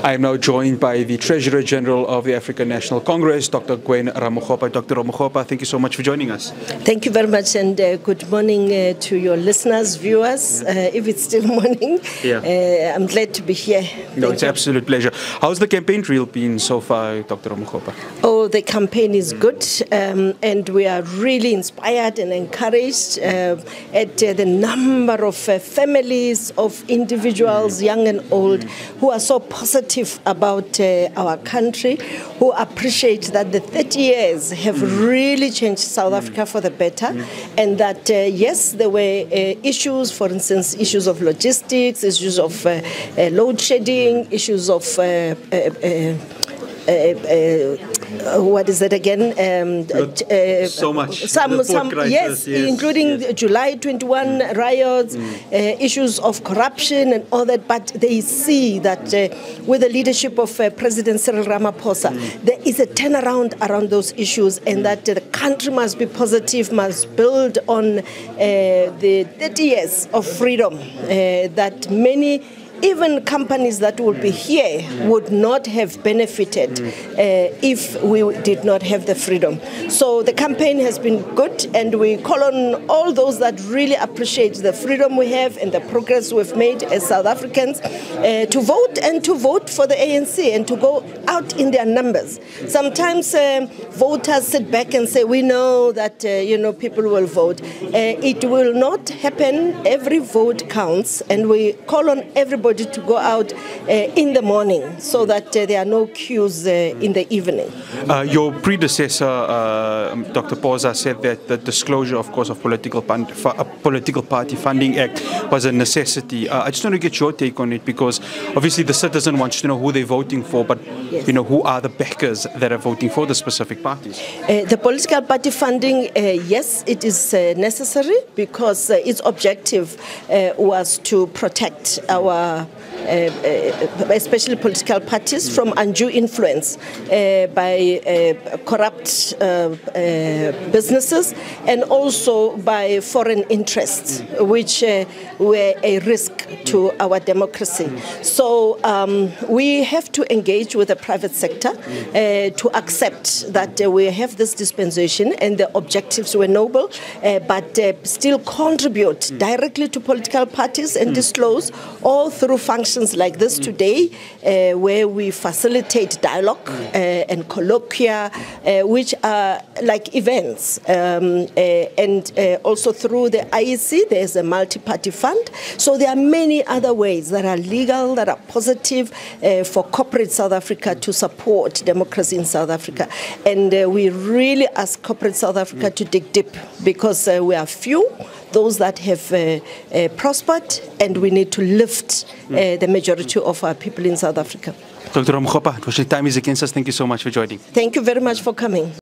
I am now joined by the Treasurer General of the African National Congress, Dr. Gwen Ramokgopa. Dr. Ramokgopa, thank you so much for joining us. Thank you very much, and good morning to your listeners, viewers. If it's still morning, I'm glad to be here. No, it's an absolute pleasure. How's the campaign trail been so far, Dr. Ramokgopa? Oh, the campaign is good, and we are really inspired and encouraged at the number of families, of individuals, young and old, who are so positive about our country, who appreciate that the 30 years have really changed South Africa for the better, and that, yes, there were issues, for instance, issues of logistics, issues of load shedding, issues of what is it again? So much. Yes, including the July 21 riots, issues of corruption and all that. But they see that with the leadership of President Cyril Ramaphosa, there is a turnaround around those issues, and that the country must be positive, must build on the 30 years of freedom that many, even companies that would be here, would not have benefited if we did not have the freedom. So the campaign has been good, and we call on all those that really appreciate the freedom we have and the progress we've made as South Africans to vote, and to vote for the ANC and to go out in their numbers. Sometimes voters sit back and say, we know that people will vote. It will not happen. Every vote counts, and we call on everybody to go out in the morning so that there are no queues in the evening. Your predecessor, Dr. Poza, said that the disclosure, of course, of Political Party Funding Act was a necessity. I just want to get your take on it, because obviously the citizen wants to know who they're voting for, but who are the backers that are voting for the specific parties? The political party funding, yes, it is necessary, because its objective was to protect our especially political parties from undue influence by corrupt businesses, and also by foreign interests, which were a risk to our democracy. So we have to engage with the private sector to accept that we have this dispensation and the objectives were noble, but still contribute directly to political parties and disclose all through functions like this today, where we facilitate dialogue and colloquia, which are like events, and also through the IEC there's a multi-party fund. So there are many other ways that are legal, that are positive for corporate South Africa to support democracy in South Africa. And we really ask corporate South Africa to dig deep, because we are few, those that have prospered, and we need to lift the majority of our people in South Africa. Dr. Ramokgopa, unfortunately time is against us. Thank you so much for joining. Thank you very much for coming.